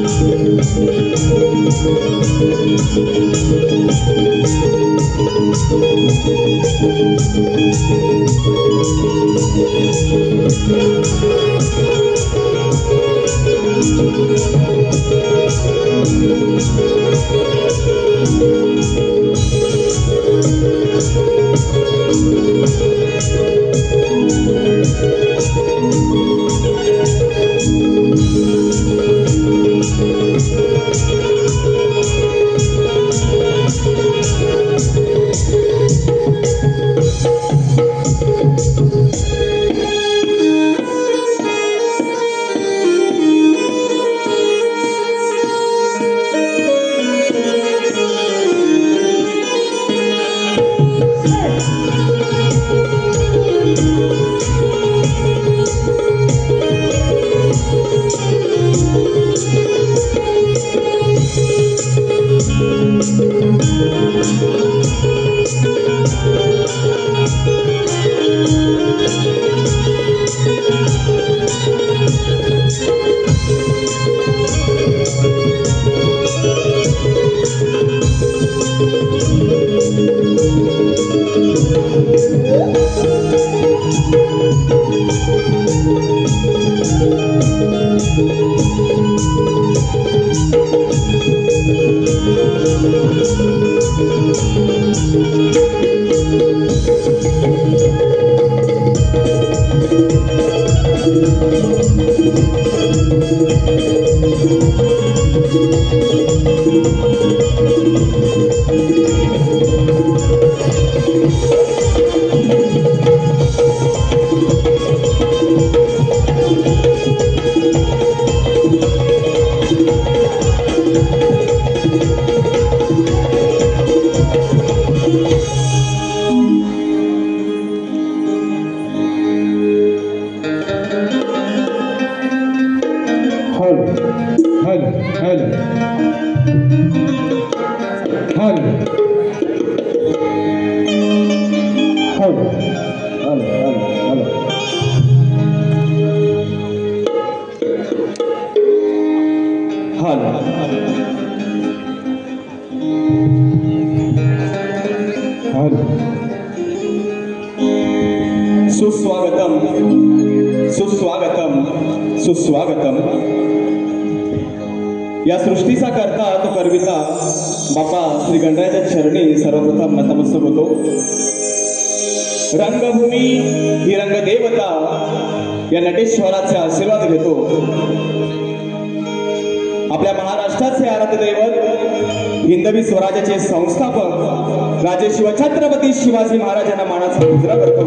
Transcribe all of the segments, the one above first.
Hey! सुस्वागतम सुस्वागतम सुस्वागतम। या सृष्टीचा करता तो करविता बापा श्री गणरायाच्या चरणी सर्वप्रथम नतमस्तक होतो। रंगभूमी ही रंगदेवता या नटेश्वराचा आशीर्वाद घेतो। आपल्या महाराष्ट्राचे आराध्य दैवत हिंदवी स्वराज्याचे संस्थापक राजे शिवछत्रपती शिवाजी महाराजांना मानाचा मुजरा करतो।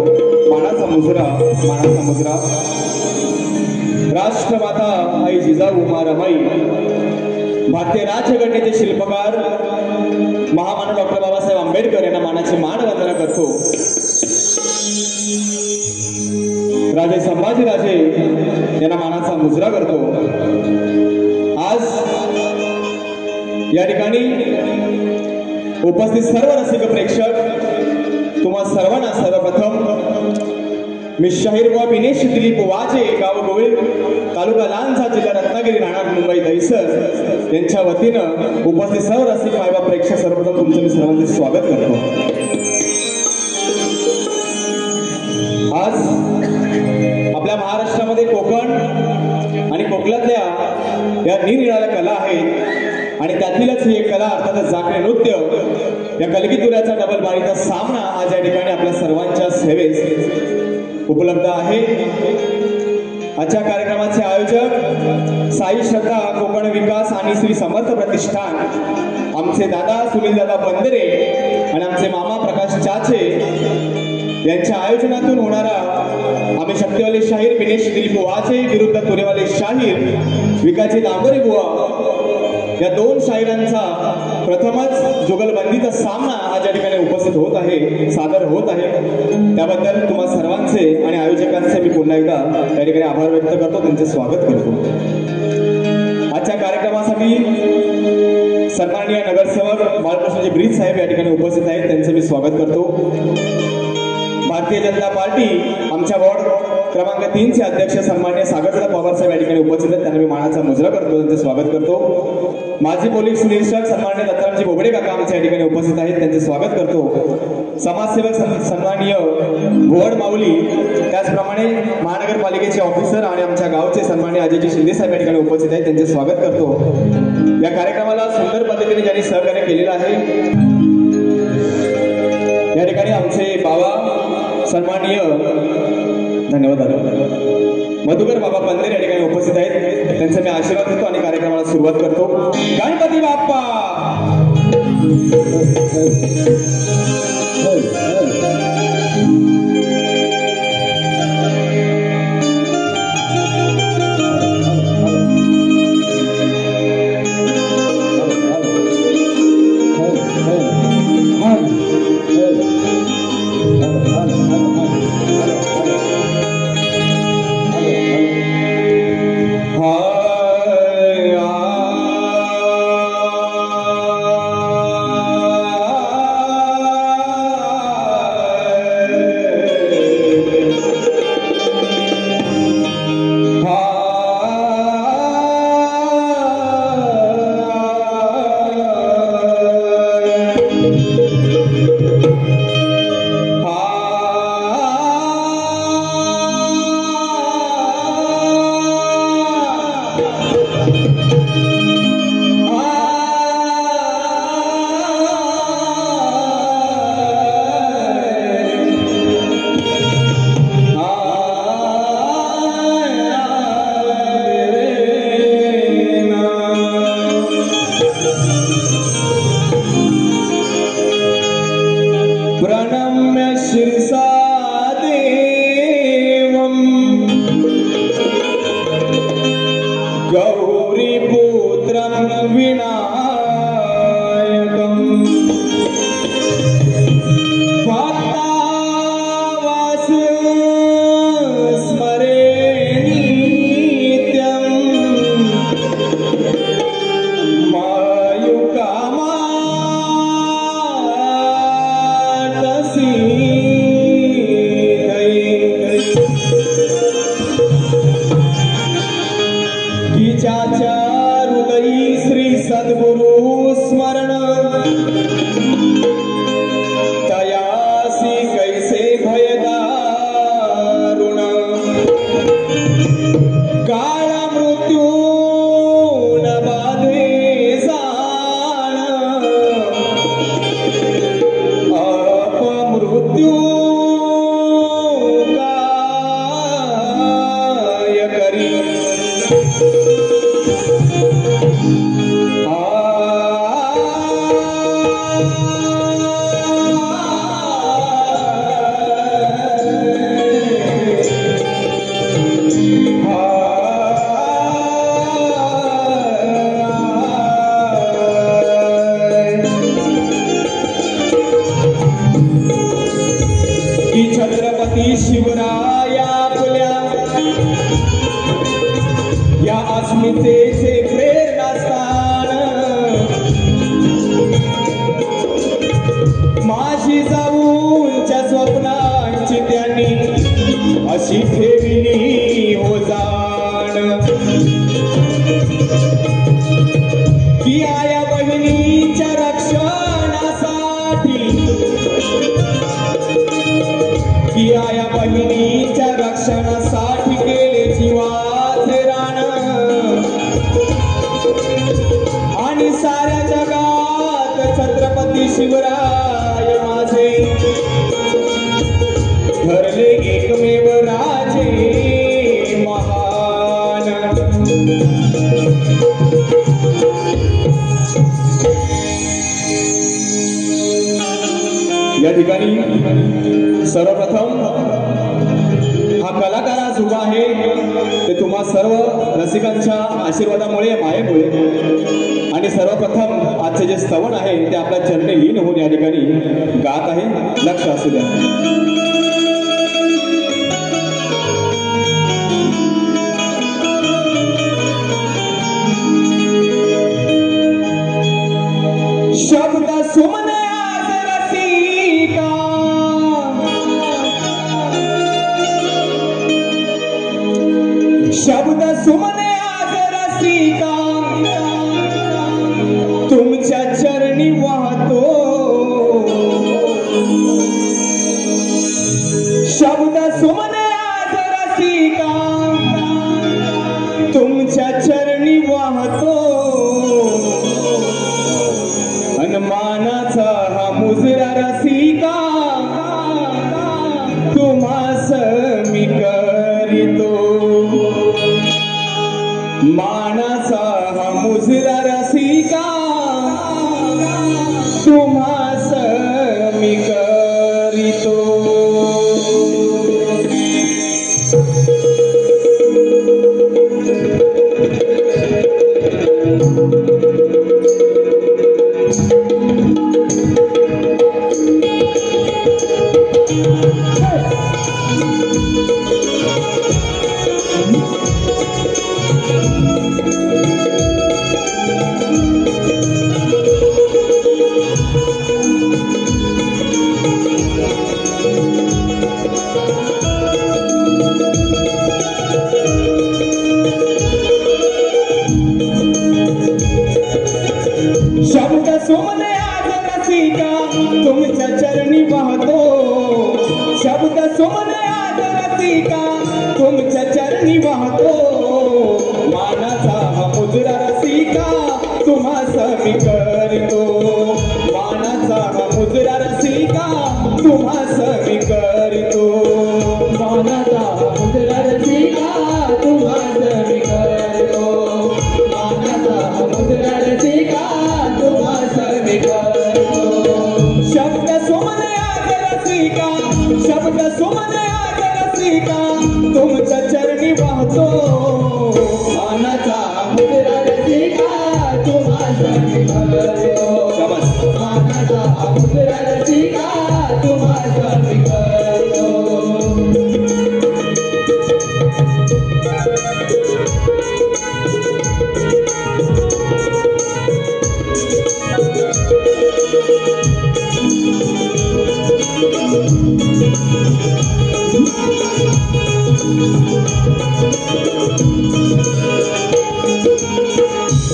मानाचा मुजरा, मानाचा मुजरा। राष्ट्रमाता आई जिजाऊ मारामाई, भारतीय राज्यघटनेचे शिल्पकार महामानव डॉक्टर बाबासाहेब आंबेडकर यांना मानाची मान वंदना करतो। राजे संभाजीराजे यांना मानाचा मुजरा करतो। आज या ठिकाणी उपस्थित सर्व रसिक प्रेक्षक, तुम्हा सर्वांना सर्वप्रथम मी शाहीर व विनेश दिलीप वाजे, गाव गोविल, तालुका लांजा, जिल्हा रत्नागिरी, राहणार मुंबई दहिसर यांच्या वतीनं उपस्थित सर्व रसिक मायबाप प्रेक्षक सर्वप्रथम तुमचं मी सर्वांचे स्वागत करतो। आज आपल्या महाराष्ट्रामध्ये कोकण आणि कोकणातल्या या निरनिराळ्या कला आहेत आणि त्यातीलच ही एक कला अर्थातच जागणे नृत्य या कलगीतुऱ्याचा डबल बारीचा सामना आज या ठिकाणी आपल्या सर्वांच्या सेवेस उपलब्ध आहे। आजच्या कार्यक्रमाचे आयोजक साई श्रद्धा कोकण विकास आणि श्री समर्थ प्रतिष्ठान, आमचे दादा सुनील दादा बंदरे आणि आमचे मामा प्रकाश चाचे यांच्या आयोजनातून होणारा आम्ही शक्तीवाले शाहीर विनेश दिलीप वाजे विरुद्ध तुरेवाले शाहीर विकाजी दांगोरे बुवा या दोन शाहिरांचा प्रथमच जुगलबंदीचा सामना आज या ठिकाणी उपस्थित होत आहे, सादर होत आहे। त्याबद्दल तुम्हा सर्वांचे आणि आयोजकांचे मी पुन्हा एकदा त्या ठिकाणी आभार व्यक्त करतो, त्यांचे स्वागत करतो। आजच्या कार्यक्रमासाठी सन्माननीय नगरसेवक बाळकृष्णजी ब्रिज साहेब या ठिकाणी उपस्थित आहेत, त्यांचे मी स्वागत करतो। भारतीय जनता पार्टी आमच्या वॉर्ड क्रमांक 3 चे अध्यक्ष सन्माननीय सागरदादा पवार साहेब या ठिकाणी उपस्थित आहेत. त्यांना मी मानाचा मुजरा करतो, त्यांचे स्वागत करतो. माजी पोलीस निरीक्षक सन्माननीय दत्तारामजी बोबडे काका आमच्या या ठिकाणी उपस्थित आहेत, त्यांचे स्वागत करतो. समाजसेवक सन्माननीय भुवड माऊली, त्याचप्रमाणे महानगरपालिकेचे ऑफिसर आणि आमच्या गावचे सन्माननीय अजयजी शिंदे साहेब या ठिकाणी उपस्थित आहेत, त्यांचे स्वागत करतो. या कार्यक्रमाला सुंदर पद्धतीने ज्यांनी सहकार्य केलेलं आहे या ठिकाणी आमचे बाबा सन्माननीय धन्यवाद मधुकर बाबा पंधरे या ठिकाणी उपस्थित आहेत, त्यांचा मी आशीर्वाद घेतो आणि कार्यक्रमाला सुरुवात करतो. गणपती बाप्पा या ठिकाणी सर्वप्रथम हा कलाकार आज उभा आहे ते तुम्हा सर्व रसिकांच्या आशीर्वादामुळे मायेमुळे आणि सर्वप्रथम आजचे जे स्तवन आहे ते आपल्या चरणी लीन होऊन या ठिकाणी गात आहे. लक्ष असू द्या. शब्द सुमने रसिका तुम्हास मी करीतो. शब्द सुमने आज रसिका तुमच्या चरणी वाहतो. शब्द सुमने आज रसिका तुमच्या चरणी वाहतो. मानाचा हा मुजरा रसिका तुम्हास मी करतो. मानाचा हा मुजरा रसिका तुम्हास मी करतो. मानाचा मुजरा रसिका तुम्हास मी करतो. मानाचा मुजरा रसिका तुम्हास मी करतो. शब्द सुमने आज रसिका शब्द सुमने आज रसिका तुमच्या चरणी वाहतो. मानाचा मुजरा रसिका तुम्हास मी करतो. मानाचा मुजरा रसिका तुम्हास मी करतो.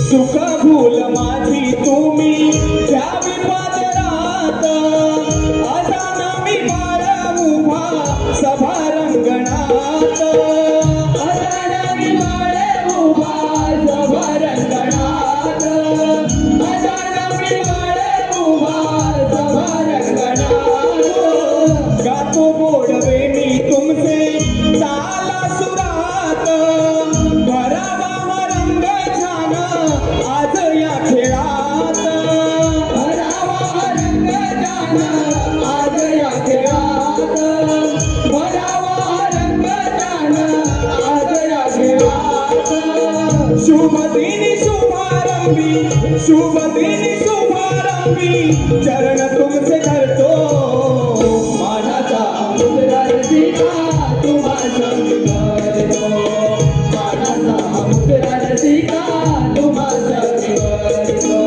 सुख भूल माझी तुम्ही द्यावी पादरात. अजाना मी बाळ उभा सभा रंगणात. अजाना मी बाळ उभा सभा रंगणात. अजाना मी बाळ उभा सभा रंगणात. गातो गोडवे मी तुमचे ताला सुरात. भरावा हा रंग छान आज या खेळात. भरावा रंग छान आज या खेळात. भरावा रंग छान आज या खेळात. शुभ दिनी शुभारंभी शुभ दिनी शुभारंभी चरण तुमचे धरतो. मानाचा मुजरा रसिका तुम्हास मी करतो. मानाचा मुजरा रसिका तुम्हास मी करतो.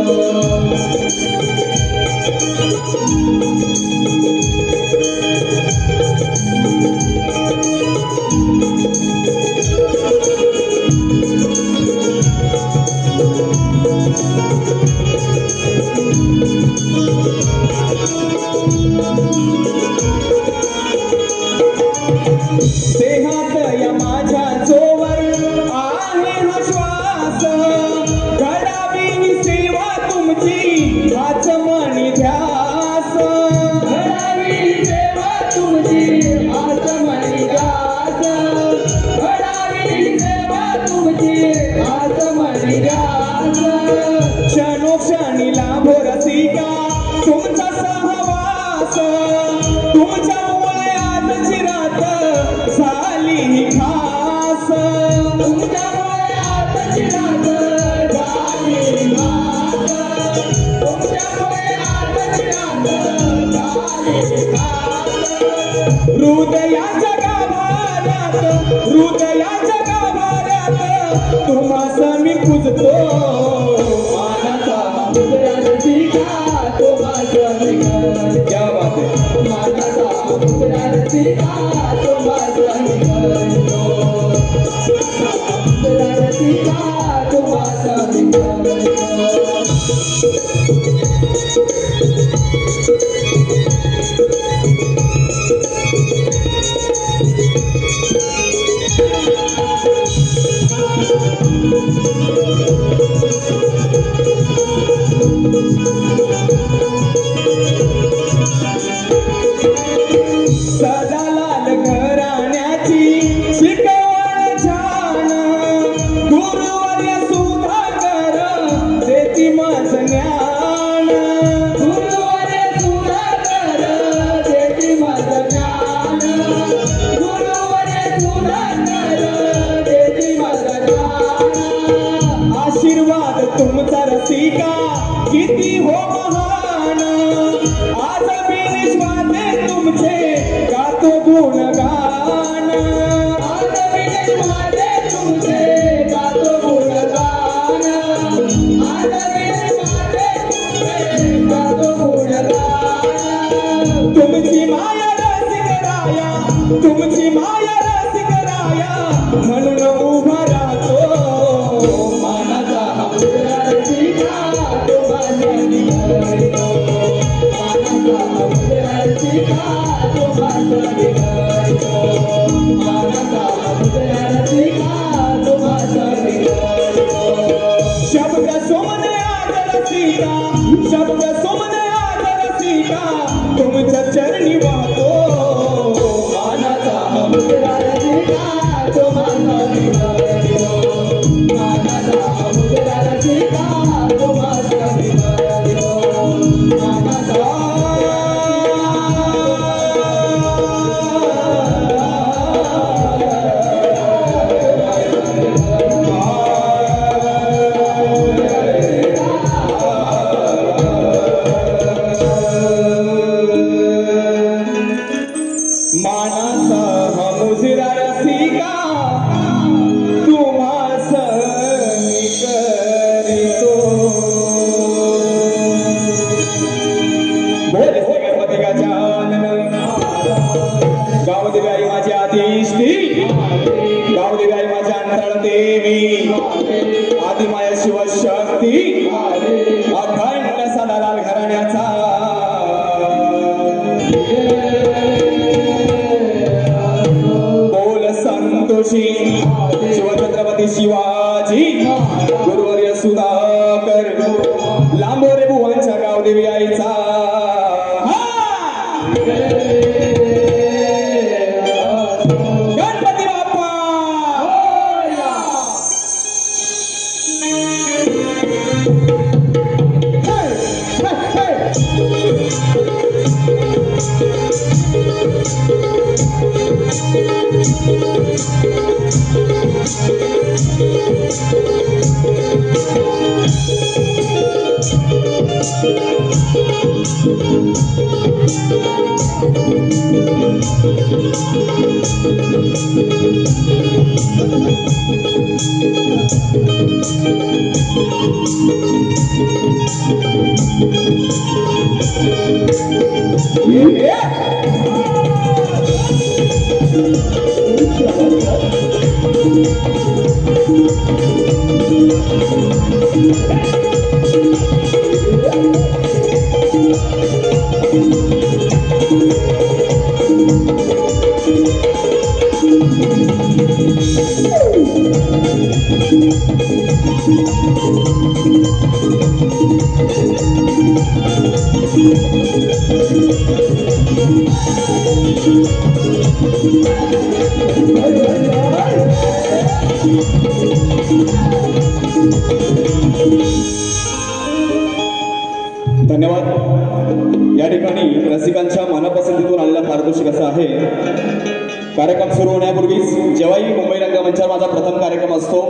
देहात या माझ्या जोवर आहे हा श्वास. करावी ही सेवा तुमची हाच मनी ध्यास. घडावी सेवा तुमची आज मनी ध्यास. घडावी सेवा तुमची आज मनी ध्यास. क्षणोक्षणी लाभो रसिका तुमचा सहवास. तुमच्यामुळे आजची रात झाली ही खास. तुमच्यामुळे आजची रात झाली खास. तुमच्यामुळे आजची रात झाली खास. हृदयाच्या गाभाऱ्यात तुम्हास मी पूजतो. मानाचा मुजरा रसिका तुम्हास मी करतो. क्या बात है. मानाचा मुजरा रसिका तुम्हास मी करतो. मुजरा रसिका तुम्हास मी करतो. सदा लाल घराण्याची शिकवण छान. गुरुवर्य सुधाकर रसिका किती हो महान आज मी निस्वार्थ तुमचे गातो गुणगान आज मी निस्वार्थ तुमचे गातो गुणगान आज मी निस्वार्थ तुमचे गातो गुणगान तुमची माया रसिकराया तुमची माया रसिकराया म्हणून उभा राहतो मानाचा मुद्रा रसिका तुम्हाला निघतो मानाचा मुद्रा रसिका तुम्हाला निघतो मानाचा मुद्रा रसिका तुम्हाला निघतो शब्द सोमने आज रसिका शब्द सोमने आज रसिका तुमच्या चरणी वाहतो मानाचा मुद्रा रसिका तुम्हाला निघतो मानाचा मुद्रा रसिका तुम्हाला निघतो मानाचा मानाचा हा मुजरा रसिका तुम्हास मी करीतो बोल श्री गणपती गजानन गावदेवी आई माझी आदिष्टी गावदेवी आई माझी अंतराळ देवी आदिमाया शिवशक्ती अखंड सदालाल घराण्याचा बोल संतोषी शिवछत्रपती शिवाजी गुरुवर्य सुधाकर लांबोरे बुवांच्या गावदेवी आईचा गणपती बाप्पा धन्यवाद. या ठिकाणी रसिकांच्या मनपसंतीतून आलेला पारितोषिक असं आहे. कार्यक्रम सुरू होण्यापूर्वीच जेव्हाही मुंबई रंगमंचावर माझा प्रथम कार्यक्रम असतो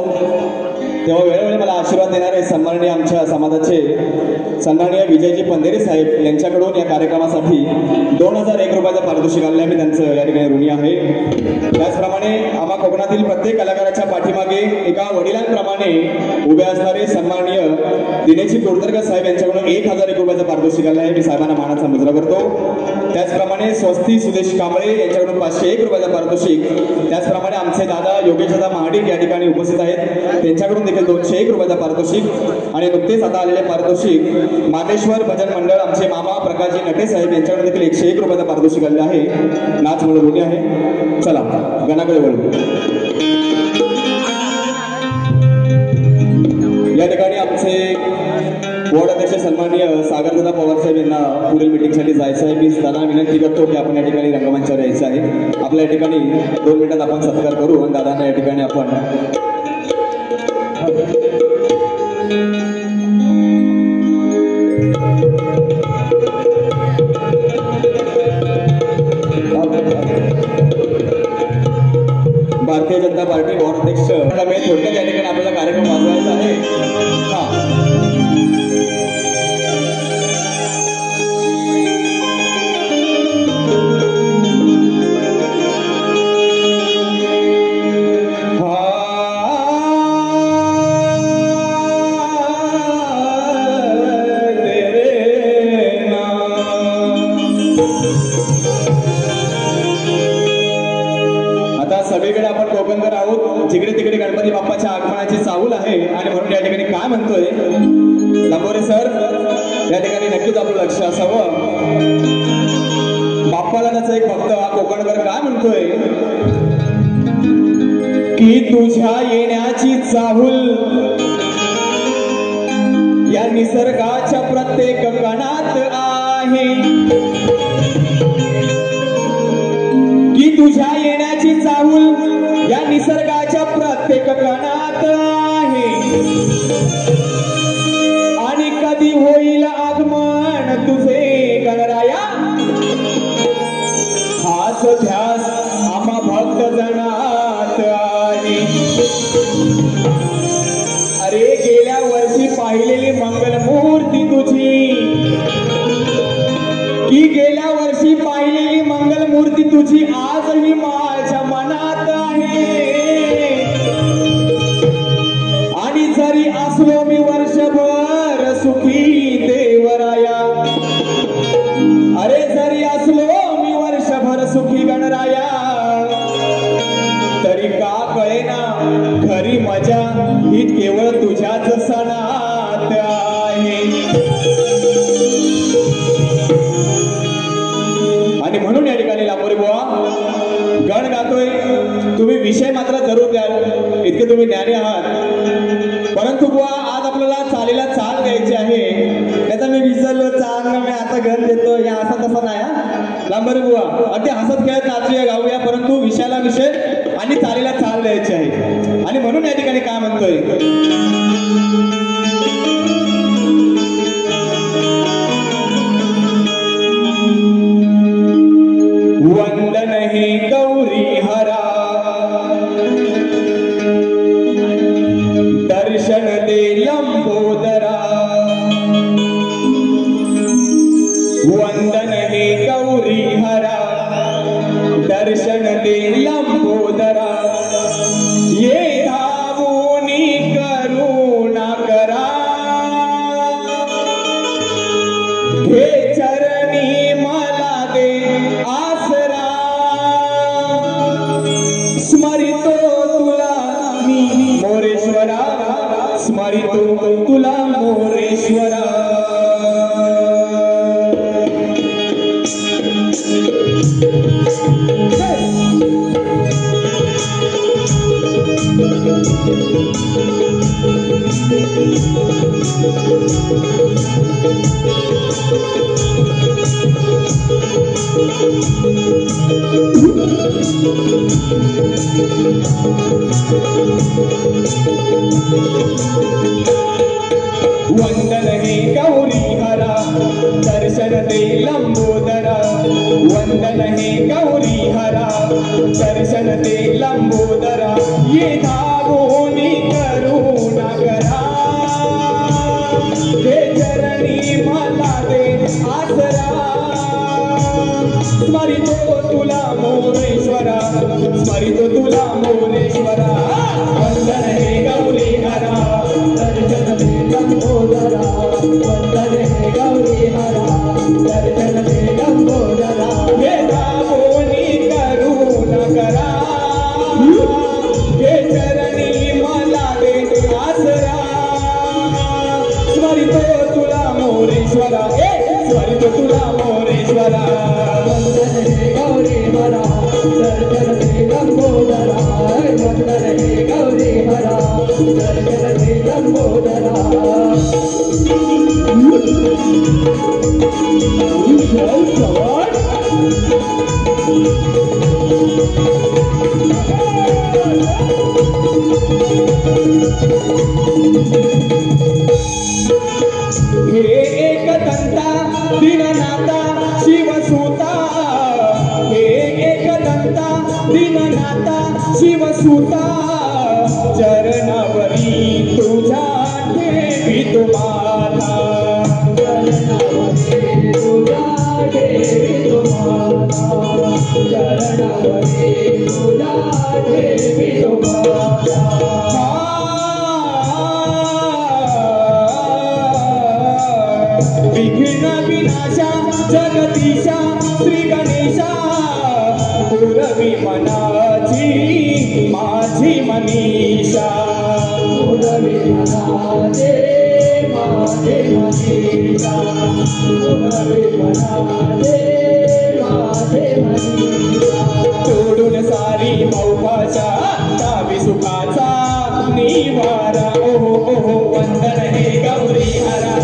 तेव्हा वेळोवेळी मला आशीर्वाद देणारे सन्माननीय आमच्या समाजाचे सन्माननीय विजयजी पंधेरे साहेब यांच्याकडून या कार्यक्रमासाठी 2001 रुपयाचं पारितोषिक आलेलं आहे. मी त्यांचं या ठिकाणी ऋणी आहे. त्याचप्रमाणे आम्हा कोकणातील प्रत्येक कलाकाराच्या पाठीमागे एका वडिलांप्रमाणे उभे असणारे सन्माननीय दिनेशजी तोडतरकर साहेब यांच्याकडून 1001 रुपयाचं पारितोषिक आलेलं आहे. मी साहेबांना मानाचा मुजरा करतो. त्याचप्रमाणे स्वस्ती सुदेश कांबळे यांच्याकडून 501 रुपयाचं पारितोषिक. त्याचप्रमाणे आमचे दादा योगेशदा महाडिक या ठिकाणी उपस्थित आहेत. त्यांच्याकडून देखील 201 रुपयाचं पारितोषिक. आणि नुकतेच आता आलेले पारितोषिक मामेश्वर भजन मंडळ आमचे मामा प्रकाशजी नटे साहेब यांच्याकडून देखील 101 रुपयाचं पारितोषिक आलेलं आहे. नाच म्हणून ऋणी आहे. चला गणाकडे वळू. या ठिकाणी आमचे बोर्ड अध्यक्ष सन्माननीय सागरदादा पवार साहेब यांना पुढील मीटिंगसाठी जायचं आहे. मी दादा विनंती करतो की आपण या ठिकाणी रंगमंचावर यायचं आहे. आपल्या या ठिकाणी 2 मिनिटात आपण सत्कार करू आणि दादांना या ठिकाणी आपण भारतीय जनता पार्टी बोर्ड अध्यक्ष थोडक्यात या ठिकाणी आपल्याला कार्यक्रम वाजवायचा आहे. हा लांबोरे सर या ठिकाणी नक्कीच आपलं लक्ष असावं. बाप्पाला त्याचा एक भक्त हा कोकणवर काय म्हणतोय की तुझ्या येण्याची चाहूल या निसर्गाच्या प्रत्येक कणात आहे, की तुझ्या येण्याची चाहूल या निसर्गाच्या प्रत्येक कणात आहे. आणि कधी होईल आगमन तुझे गणराया, हाच ध्यास आम्हा भक्त जनात आहे. अरे गेल्या वर्षी पाहिलेली मंगलमूर्ती तुझी, की गेल्या वर्षी पाहिलेली मंगलमूर्ती तुझी आजही माझ्या मनात आहे. आणि जरी असलो मी वर्षभर सुखी देवराया, अरे जरी असलो मी वर्षभर सुखी गणराया, तरी का कळेना खरी मजा ही केवळ तुझ्याच सणात आहे. आणि म्हणून या ठिकाणी लांबोरे बुवा गण गातोय, तुम्ही विषय मात्र जरूर द्याल, इतके तुम्ही ज्ञानी आहात. परंतु बुवा आज आपल्याला चालीला चाल द्यायची आहे. त्याचा मी विसरलो चाल, मी आता गण देतो या असा तसा नाही. लांबोरे बुवा अगदी हसत खेळत नाचूया गाऊया, परंतु विषयाला विषय आणि चालीला चाल द्यायची आहे. आणि म्हणून या ठिकाणी काय म्हणतोय, वंदन हे गौरी हरा, दर्शन दे लंबोदरा. वंदन हे गौरी हरा, दर्शन दे लंबोदरा. ये धावूनी करुणा करा, हे चरणी मला दे आसरा. स्मरितो तुला मी मोरेश्वरा, स्मरितो तुला मोरेश्वरा. वंदन हे गौरी हरा, दर्शन दे लंबोदरा. वंदन हे गौरी हरा, दर्शन दे लंबोदरा. ये धावूनी करुणा करा, हे चरणी मला दे आसरा. स्मरितो तुला मोरेश्वरा, स्मरितो तुला मोरेश्वरा. वंदन हे गौरी हरा, दर्शन दे लंबोदरा. वंदन हे गौरी हरा, दर्शन दे लंबोदरा. हे धावूनी करुणा करा, हे चरणी मला दे आसरा. स्मरितो तुला मोरेश्वरा, स्मरितो तुला मोरेश्वरा. वंदन हे गौरी हरा, दर्शन दे लंबोदरा. वंदन हे गौरी हरा, दर्शन दे लंबोदरा. हे एक दंता दीननाथा शिवसुता, हे एक दंता दीननाथा शिवसुता. चरणावरी तुझ्या ठेवी माता, चरणावरी तुझ्या ठेवी माता. चरणावरी तुझ्या ठेवी माता. विघ्न विनाशा जगदीशा श्री गणेशा, पुरवी मनाची माझी मनीषा. पुरवी मनाचे माझी तोडून सारी मौभाषा गावी सुखाचा निवारा ओहो ओहो वंदन हे गौरी हरा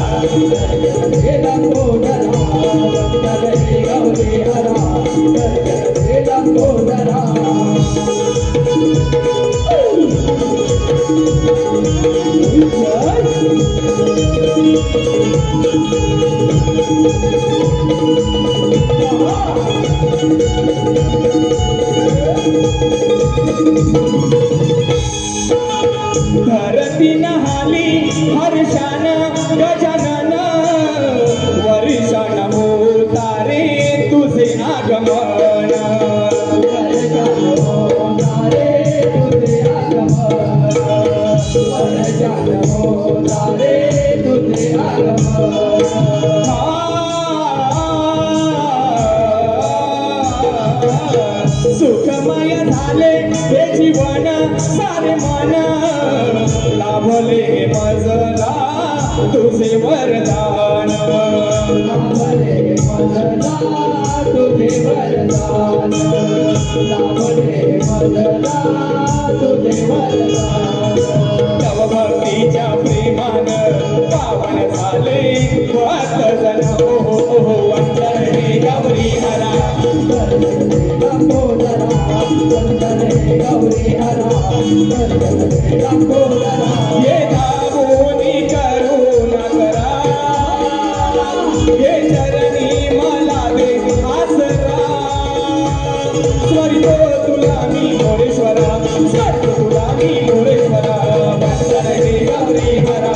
धरती नहाली हर्षान गजानन वर्षान होतारे तुझे आगमन सुखमय झाले हे जीवन सारे मन लाभले मजला तुझे वरदान तव भक्तीच्या प्रेमान पावन झाले भक्त जन ओहो ओहो वंदन हे गौरी हरा ये दाबोनी करुणा करा ये चरणी मला दे आसरा स्वर्ग तुला मी मोरेश्वरा स्वर्ग तुला मी मोरेश्वरा वंदन हे गौरी हरा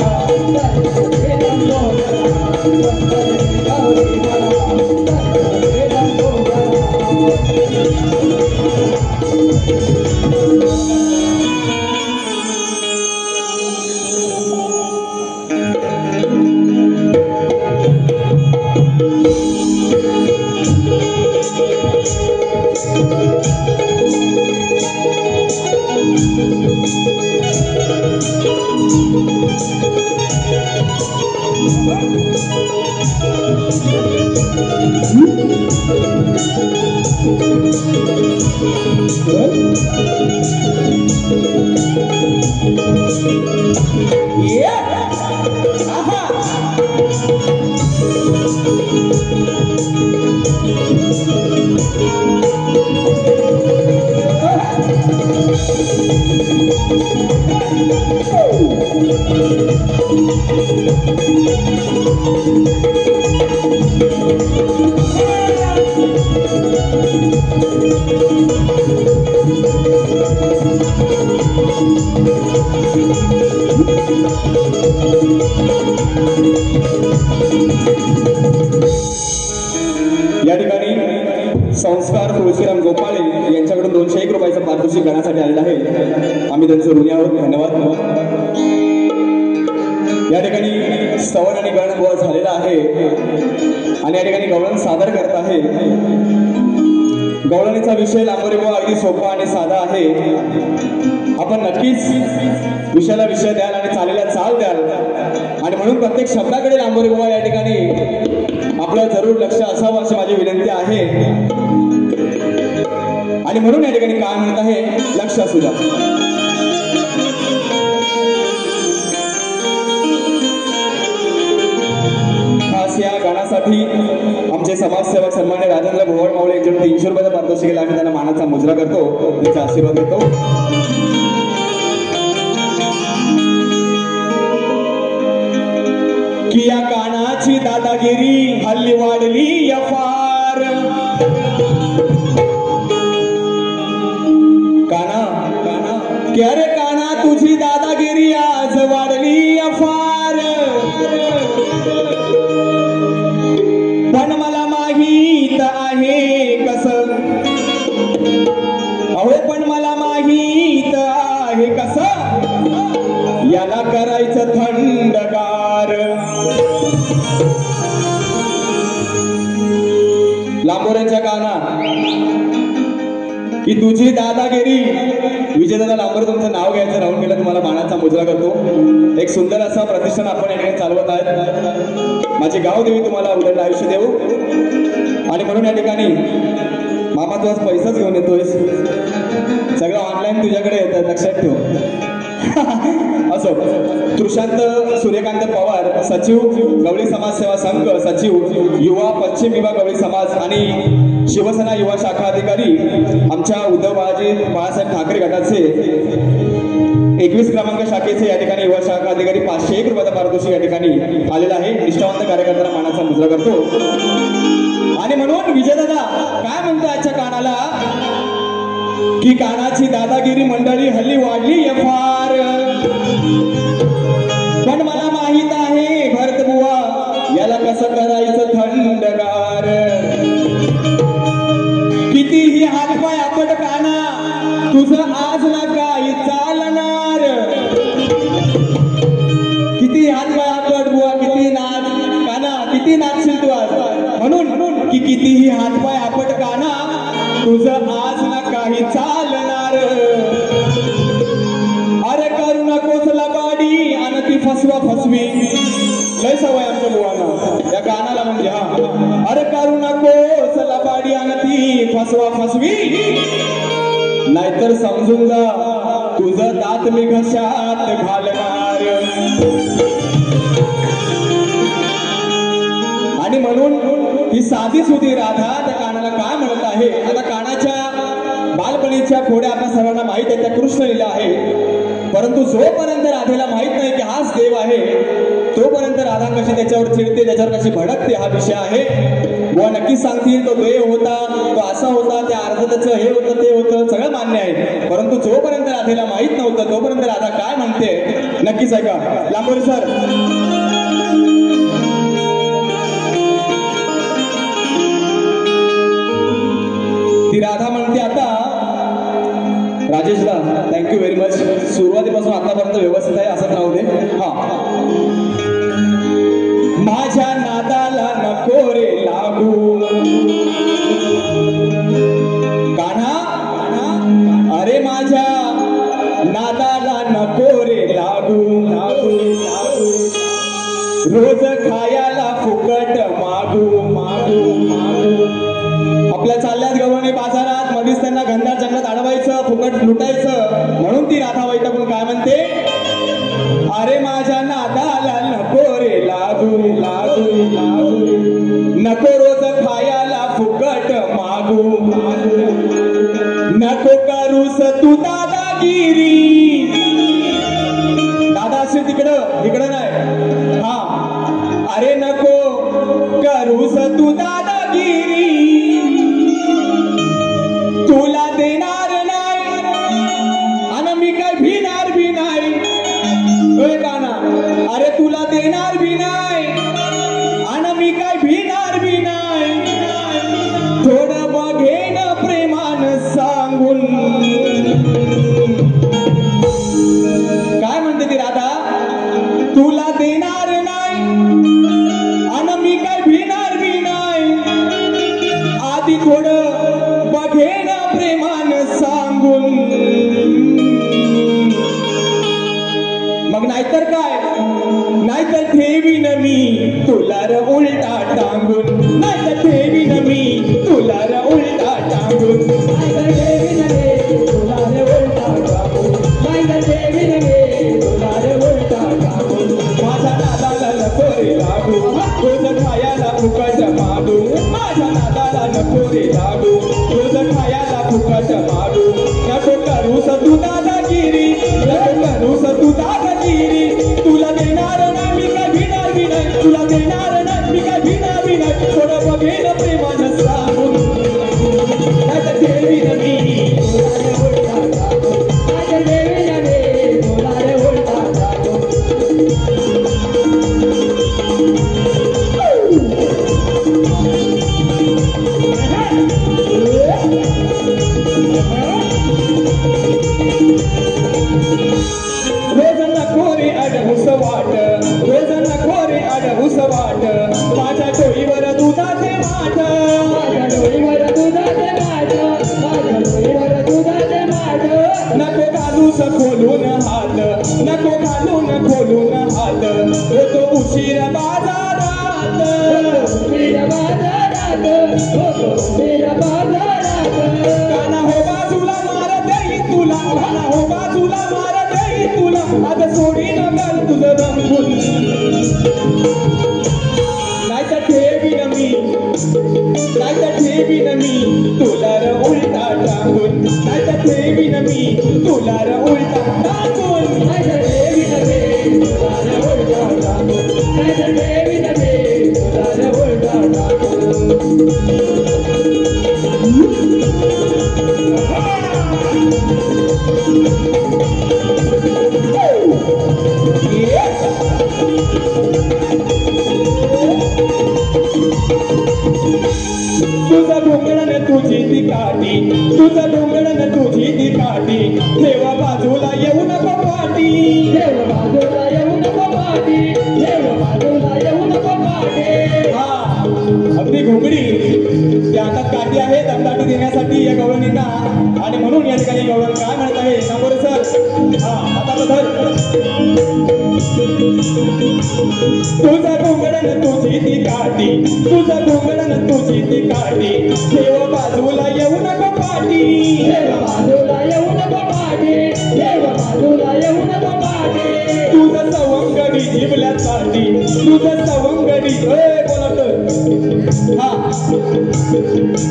या ठिकाणी संस्कार तुळशीराम गोपाळे यांच्याकडून 201 रुपयाचं पारितोषिक करण्यासाठी आलेलं आहे. आम्ही त्यांचं ऋणी आहोत. धन्यवाद. या ठिकाणी स्तवन आणि गण गोळा झालेला आहे आणि या ठिकाणी गवळण सादर करत आहे. गवळणीचा विषय लांबोरी गोळा अगदी सोपा आणि साधा आहे. आपण नक्कीच विषयाला विषय द्याल आणि चालेला चाल द्याल आणि म्हणून प्रत्येक शब्दाकडे लांबोरी गोळा या ठिकाणी आपलं जरूर लक्ष असावं अशी माझी विनंती आहे. आणि म्हणून या ठिकाणी काय म्हणत आहे लक्ष असू द्या. खास या गाण्यासाठी आमचे समाजसेवक सन्मान्य राजेंद्र भोवळ मावळे यांच्याकडून 300 रुपयाचा पारितोषिक केला. आम्ही त्यांना मानाचा मुजरा करतो, त्यांचा आशीर्वाद घेतो. की या कानाची दादागिरी हल्ली वाढली फार. काना काना की अरे काना तुझी दादागिरी आज वाढली फार. पण मला माहीत आहे कसं, अहो पण मला माहीत आहे कसं याला करायचं थंडगार. लांबोऱ्यांच्या गाना की तुझी दादागिरी विजयदादा लांबर तुमचं नाव घ्यायचं राहून गेलं, तुम्हाला मानाचा मुजरा करतो. एक सुंदर असा प्रतिष्ठान आपण या ठिकाणी चालवत आहेत. माझी गावदेवी तुम्हाला उदंड आयुष्य देऊ. आणि म्हणून या ठिकाणी मामा तू आज पैसाच घेऊन येतोयस, सगळं ऑनलाईन तुझ्याकडे येतं, लक्षात ठेव. असो, तृषांत सूर्यकांत पवार, सचिव गवळी समाज सेवा संघ, सचिव युवा पश्चिम विभाग गवळी समाज आणि शिवसेना युवा शाखा अधिकारी आमच्या उद्धव बाळासाहेब ठाकरे गटाचे 21 क्रमांक शाखेचे या ठिकाणी युवा शाखा अधिकारी 501 रुपयाचा पारितोषिक या ठिकाणी आलेला आहे. निष्ठावंत कार्यकर्त्यांना मानाचा मुजरा करतो. आणि म्हणून विजयदादा काय म्हणतो आजच्या कानाला की कानाची दादागिरी मंडळी हल्ली वाढली फार, पण मला माहित आहे भरत बुवा याला कसं करायचं थंडगार. कितीही हातपाय आपट काना तुझं आज ना काही चालणार. किती हातपाय आपट बुवा, किती नाच काना, किती नाचशील तू आज. म्हणून की कितीही हातपाय आपट काना तुझं आज ना काही चालणार. अरे करू नकोस लबाडी आणि ती फसवा फसवी, लय सवय आमच्या बुवाना या कानाला म्हणजे. हा, अरे करू नकोस लबाडी आणि ती फसवा फसवी, नाहीतर समजून जा तुझं दात मी घशात घालणार. आणि म्हणून ही साधी सुधी राधा त्या कानाला काय म्हणत आहे. आता कानाच्या बालपणीच्या खोड्या आपल्या सर्वांना माहित आहे, त्या कृष्ण लीला आहे. परंतु जोपर्यंत राधेला माहित नाही की हाच देव आहे, तोपर्यंत राधा कशी त्याच्यावर चिडते, त्याच्यावर कशी भडकते हा विषय आहे. बुवा नक्कीच सांगतील तो देव होता, तो असा होता, त्या अर्ध त्याचं हे होतं ते होतं, सगळं मान्य आहे. परंतु जोपर्यंत राधेला माहित नव्हतं तोपर्यंत राधा काय म्हणते नक्कीच ऐका. लांबोरे सर. ती राधा म्हणते आता, राजेशदा थँक्यू व्हेरी मच, सुरुवातीपासून आतापर्यंत व्यवस्थित आहे, असंच राहू दे. हा, माझ्या नादाला नको रे लागू कान्हा, अरे माझ्या नादाला नको रे लागू. रोज खायला फुकट मागू मागू मागू. आपल्या चालल्यात गवळणी बाजारात, मधीच त्यांना घनदाट जंगलात अडवायचं, फुकट लुटायचं. म्हणून ती राधा वैतागून काय म्हणते, अरे माझ्या नादाला नको रे लागू लागू लागू. नको रोज खायला फुकट मागू मागू. नको करूस तू दादागिरी. दादा असेल तिकडं, इकडं नाही. हा, अरे नको करूस तू दादागिरी, तुला देणार नाही आणि मी काय भिणार बी नाही. काना, अरे तुला देणार बी नाही आणि मी काय भिणार बी नाही. थोडं बघेन प्रेमान सांगून. काय म्हणते ती राधा, तुला देणार नाही आणि मी काय भिणार बी नाही. आधी थोडं बघेन प्रेमान सांगून, मग नाहीतर काय, नाहीतर ठेवीन मी तुला र उलटा टांगून. नाहीतर ठेवीन मी तुला र उलटा टांगून. नाहीतर ठेवीन रे तुला रे उलटा टांगून. नाहीतर ठेवीन रे तुला रे उलटा टांगून. माझ्या नादाला नको रे लागू, रोज खायला फुकट मागू. माझ्या नादाला नको रे लागू, रोज खायला फुकट मागू. नको करूस तू दादागिरी, नको करूस तू दादागिरी. तुला देणार नाही मी काय भिणार बी नाही. तुला देणार नाही मी काय भिणार बी नाही. थोडं बघेन प्रेमानं सांगून. नाहीतर ठेवीन मी तुला रे उलटा टाकून. नाहीतर ठेवीन रे तुला रे उलटा टाकून. रोज नको रे अडहुस वाट, रोज नको रे अडहुस वाट. माझ्या डोईवर दुधाचे माठ, माझ्या डोईवर दुधाचे माठ, माझ्या डोईवर दुधाचे माठ. नको बाजारात होतो उभेला बाजारात काना हो बाजूला मार देई तुला काना हो बाजूला मार देई तुला आज सोडी न घाल तुझं रंगून नाहीतर ठेवीन मी नाहीतर ठेवीन मी तुला र उलटा टाकून नाहीतर ठेवीन मी तुला र उलटा टाकून नाहीतर देवी नव्हे तुला उलटा टाकून नाहीतर देवी नव्हे तुला उलटा टाकून तुझं घोंगडण तुझी ती काठी तुझं घोंगडण तुझी ती काठी देवा बाजूला येऊ नको पाठी देव बाजूला येऊ नको पाठी देव बाजूला येऊ नको पाठी हा अगदी घोंगडी त्या हातात काठी आहे दमदाटी देण्यासाठी या गवळणींना आणि म्हणून या ठिकाणी गवळण काय म्हणत आहे सांगोरे सर हा आता धर तुझं घोंगडण तुझी ती काठी तुझं घोंगडण तुझी ती काठी देव बाजूला येऊ नको पाठी देव बाजूला येऊ नको पाठी देव बाजूला येऊ नको पाठी तुझं सवंगडी जिबल्यासाठी तुझं सवंगडी बोलत हा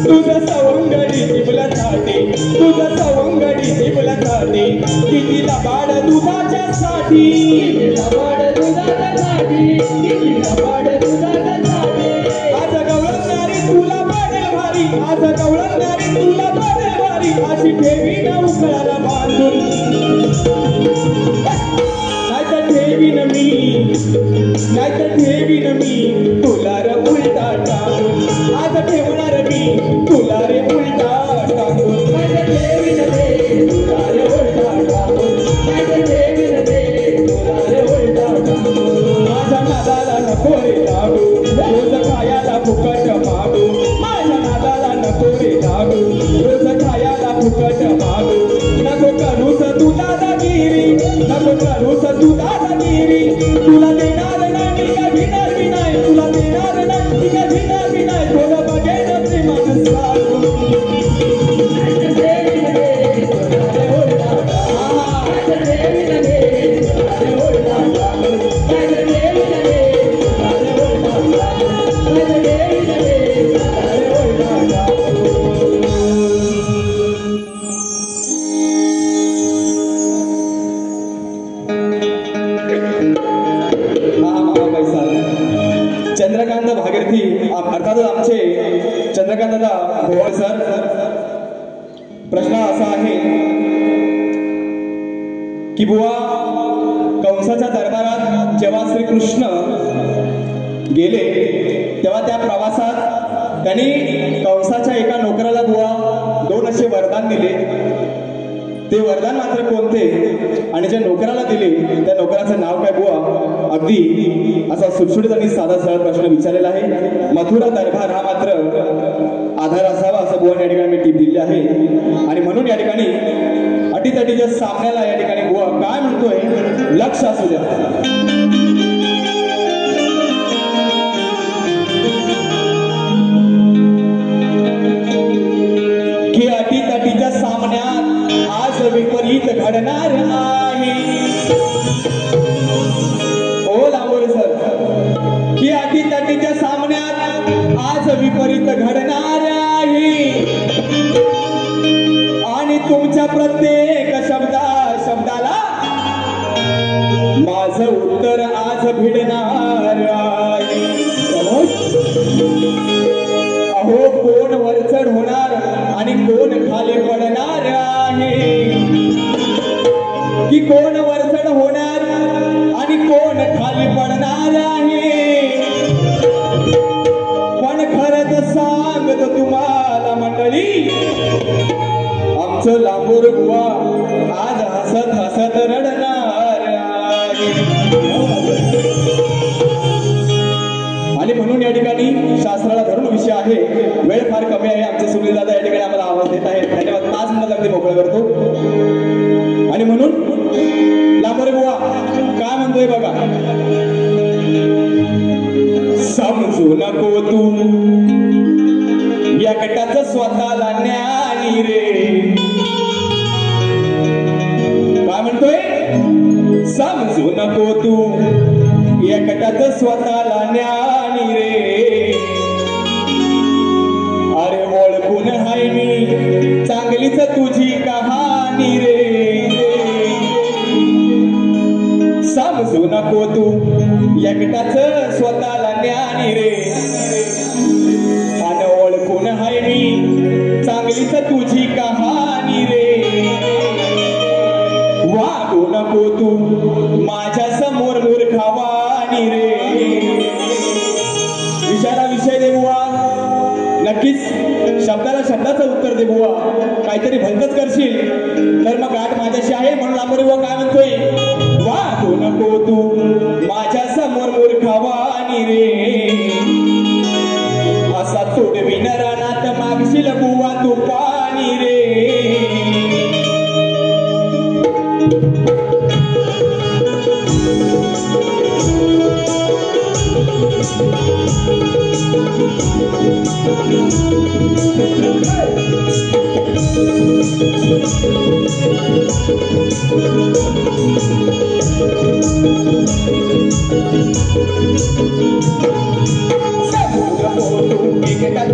तुझं सवंगडी जिबल्यासाठी तुझं सवंगडी जिबल्यासाठी किती लबाड दुधाच्यासाठी लबाड दुधासाठी किती लबाड दुधासाठी आज गवळणारी तुला पडेल भारी आज गवळणारी तुला पडेल भारी अशी ठेवी ना उकळाला बांधून नाहीतर ठेवीन मी नाहीतर ठेवीन मी तुला रे उलटा टाकून आज ठेवणार मी तुला रे उलटा टाकून नाहीतर देवी नव्हे तुला उलटा टाकून नाहीतर देवी नव्हे तुला उलटा टाकून माझ्या नादाला नको रे लागू रोज खायाला फुकट मागू माझ्या नादाला नको रे लागू रोज खायाला फुकट मागू नको करूस तू दादागिरी नको करूस तू दादागिरी तुला देणार नाही का घेणार बी नाही तुला देणार नाही का घेणार बी नाही थोडं बघेन प्रेमानं स्वागू नाहीतर देवी नव्हे तुला उलटा टाकून नाहीतर देवी नव्हे तुला उलटा टाकून नाहीतर देवी नव्हे तुला उलटा टाकून नाहीतर देवी नव्हे तुला उलटा टाकून पैसा चंद्रकांत भागीरथी अर्थातच आमचे चंद्रकांत दादा भोवळ सर प्रश्न असा आहे की बुवा कंसाच्या दरबारात जेव्हा श्रीकृष्ण गेले तेव्हा त्या प्रवासात त्यांनी कंसाच्या एका नोकराला बुवा 2 असे वरदान दिले ते वरदान मात्र कोणते आणि ज्या नोकराला दिले त्या नोकराचं नाव काय बुवा अगदी असा सुटसुटीत आणि साधा सरळ प्रश्न विचारलेला आहे मथुरा दरबार हा मात्र आधार असावा असं बुवा या ठिकाणी मी टीप दिली आहे आणि म्हणून या ठिकाणी अटीतटीच्या सामन्याला या ठिकाणी बुवा काय म्हणतोय लक्ष असू द्या की अटीतटीच्या सामन्यात आज विपरीत घडणार आहे ओ लांबोरे सर की अटीतटीच्या सामन्यात आज विपरीत घडणार आहे आणि तुमच्या प्रत्येक शब्दाला माझं उत्तर आज भिडणार आहे अहो कोण वरचढ होणार आणि कोण खाली पडणार आहे की कोण वरचढ होणार आणि कोण खाली पडणार आहे पण खरंच सांगतो तुम्हाला मंडळी आमचं लांबोर बुवा आज हसत हसत रडणार आहे आणि म्हणून या ठिकाणी शास्त्राला धरून विषय आहे वेळ फार कमी आहे आमचे सुनील दादा या ठिकाणी आम्हाला आवाज देत आहेत धन्यवाद 5 मिनिटं अगदी मोकळं करतो आणि म्हणून लांबोरे बुवा काय म्हणतोय बघा समजू नको तू स्वतःला ज्ञानी रे अरे ओळखून हाय मी चांगलीच तुझी कहाणी रे समजू नको तू एकटाच स्वतःला ज्ञानी रे आणि ओळखून हाय मी चांगलीच तुझी कहाणी रे वागू नको तू माझ्या समोर मूर्खवाणी रे विचारा विषय दे बुवा नक्कीच शब्दाला शब्दाचं उत्तर दे बुवा काहीतरी भलतच करशील तर मग गाठ माझ्याशी आहे म्हणून लांबोरी बुवा काय म्हणतोय वागू नको तू माझ्या समोर मूर्खवाणी रे असा तोडवीन रानात मागशील बुवा तू पाणी रे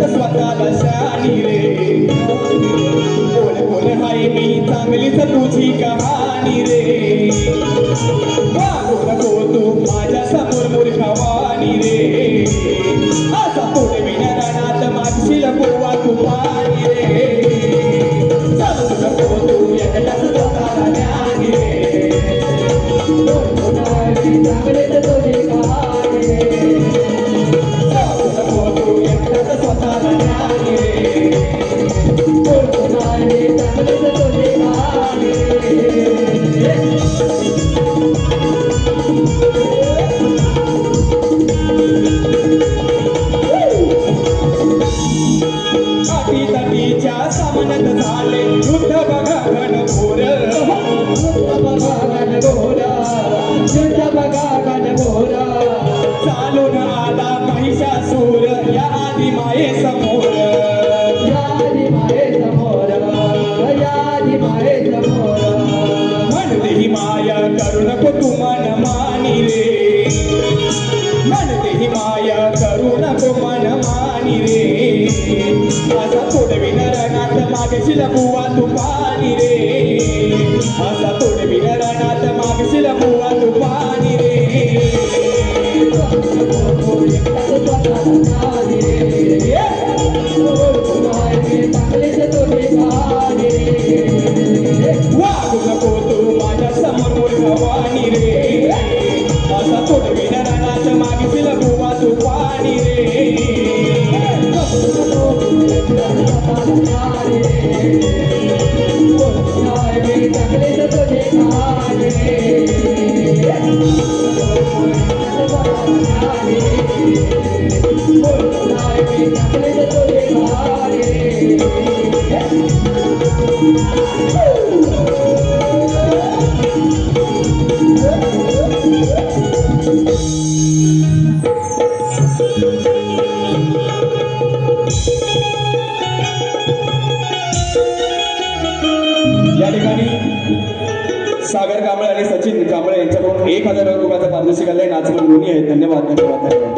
स्वतःला शानी रे बोल बोल हाय मी चांगलीच तुझी कहाणी रे वागू नको तू माझ्या समोर मूर्खवाणी रे असा तोडवीन रानात मागशील बुवा तू पाणी रे समजू नको तू एकटाच स्वतःला ज्ञानी रे चांगलीच तुझी कहाणी रे समजू नको तू एकटाच स्वतःला ज्ञानी रे चांगलीच तुझी कहाणी तटीच्या सामन्यात झाले युद्ध बघा घनघोर चालून आला महिषासूर या आदि माये समोर म्हणते ही माया करू नको तू मन मानी रे म्हणते ही माया करू नको मन मानी रे असा तोडवीन रणात मागशील बुवा तू पाणी रे असा तोडवीन रणात मागशील बुवा तू पाणी रे वागू नको तू माझ्या समोर मूर्खवाणी रे असा तोडवीन रणात मागशील बुवा तू पाणी रे या ठिकाणी सागर कांबळे आणि सचिन कांबळे यांच्याकडून 1000 रुपयाचा पारितोषिक आलंय. नाचवून दोन्ही आहेत. धन्यवाद धन्यवाद.